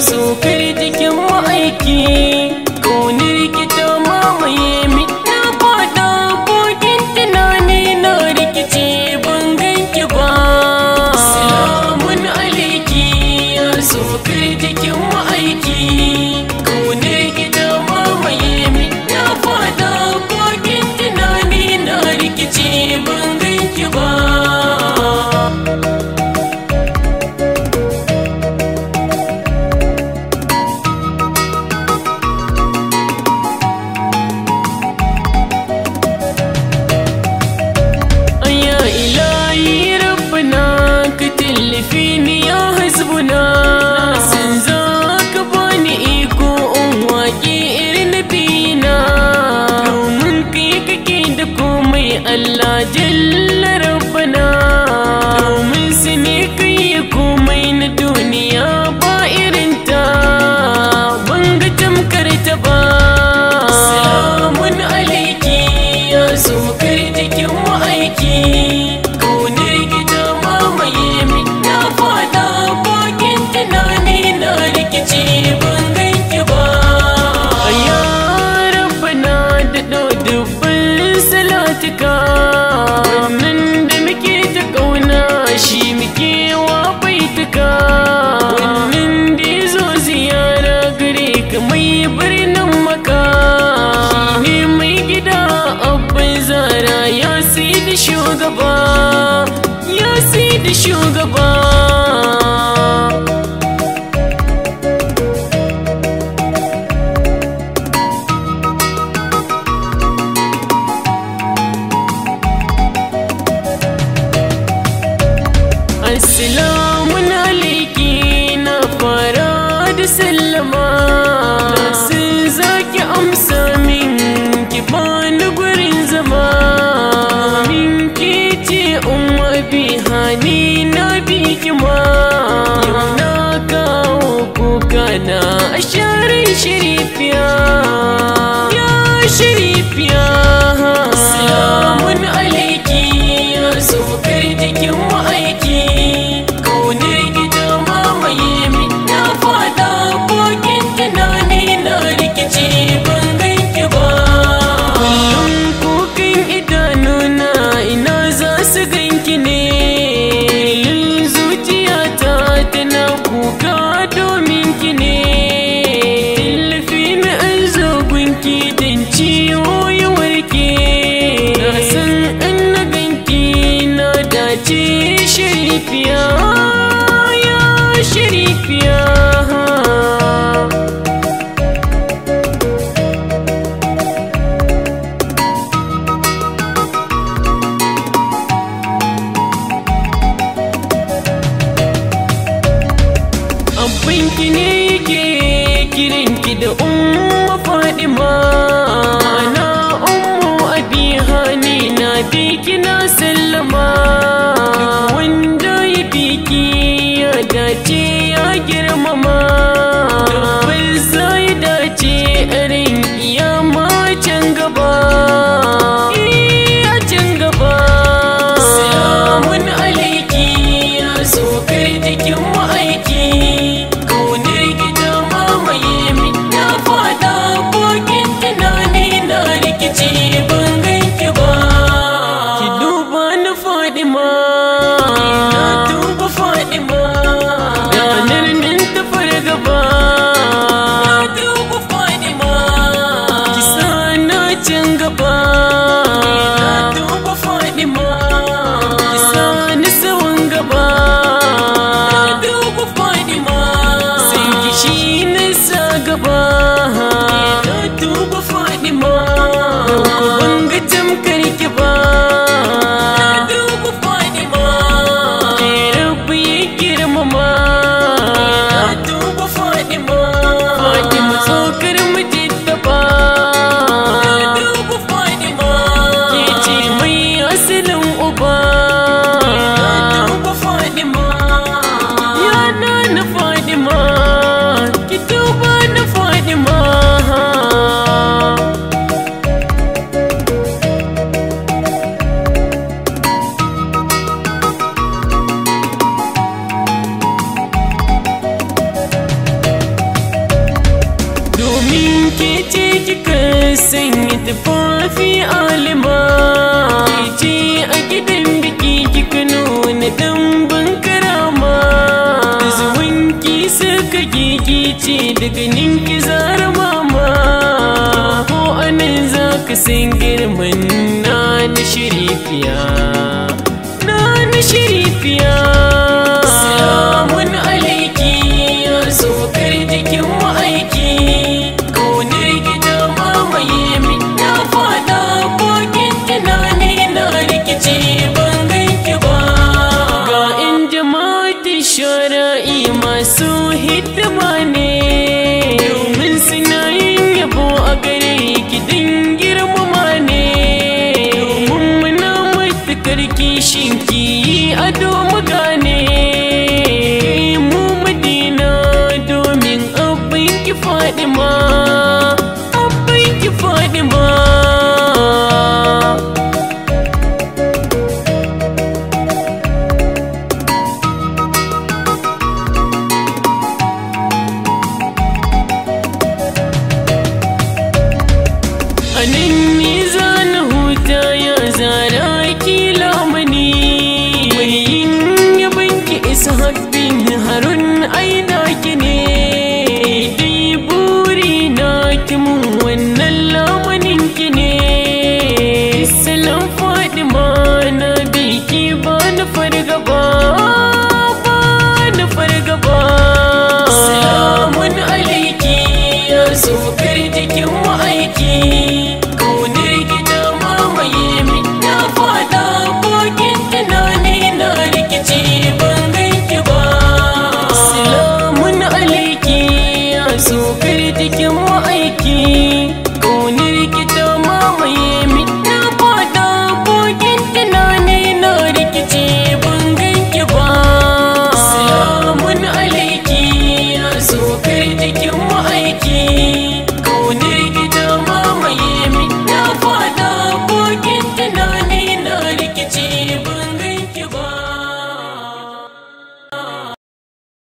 Sokar jikin ma'aiki ƙaunar ki ta mamaye min na fada kogin tunani na rikice ban ganki ba. Salamun alaiki ya sokar jikin ma'aiki ƙaunar ki ta mamaye min na fada kogin tunani na rikice ban ganki ba. Fini ya hasbuna sun za ka bani iko in waƙi irin bina domin kai kake da komai Allah jalla rabbana domin su ne kai komai na duniya ba irinta ban ga tamkar ta ba. Salamun alaiki ya sokar jikin ma'aiki ƙaunar gida mamaye min na fada kogin tunani na rikici ban ganki ba. Ya rabbana daɗo dubban salatika wannan da muke ta ƙauna shi muke wa baituka wannan da ya zo ziyara gare ka mai birnin maka shi ne mai gida abin zara ya sai da shugaba ya sai da shugaba. Assalamun alaiki na fara da sallama sun zaki amsa min ki bani gurin zama min ki ce umma bi hani na bi kima yau na kawo kuka na a sharin sharifiya ya sharifiya. Salamun alaiki ya sokar jikin ma'aiki ƙaunar gida mamaye min na fada kogin tunani na rikici ban ganki ba. Kullum kukan idanuna ina za su ganki ne zuciyata tana kuka domin ki ne tallafi na an zo gunki don ciwo ya warke na san an na ganki na dace sharifiya ya sharifiya. Abinki ne yake kiranki da umma Fadima ana ummu abi hani na biki na sallama duk wanda ya biki ya dace ya girmama tabbas zai dace a ran kiyama can gaba a can gaba. Salamun alaiki ya sokar jikin ma'aiki ƙaunar gida mamaye min na fada kogin tunani na rikici ban ganki ba. Ki duba na Fadima na duba Fadima ranar nan tufafi alima, ce a gidan biki kika nuna dambun karama, zuwanki suka gigice daga ninki zara mama, ko anan za ka san girman na shirifiya, na shirifiya. Salamun alaiki ya sokar jikin ma'aiki, kaunar gida mamaye min na fada kokin tunani na rikici ban ganki ba. Ga in jama'atin shara'i masu hidima ne, domin suna yin yabo a gare ki din girmama ne, domin muna matukar kishin ki ado mu gane. Mu Madina domin abin ki Fadima, abin ki Fadima. Anan ne zana huta ya zara kila mani, mai yin yabon ki isa habbin harun aina ki ne, dai buri na ki mun wannan lamanin ki ne. Salam Fadima na biki ba na fargaba, ba na fargaba. Salamun alaiki ya sokar jikin ma'aiki, kaunar gida mamaye min na fada kokin tunani na rikici ban ganki ba. Salamun alaiki ya sokar jikin ma'aiki, kaunar gida mamaye min na fada kokin tunani na rikici ban ganki ba. Salamun alaiki ya sokar jikin ma'aiki.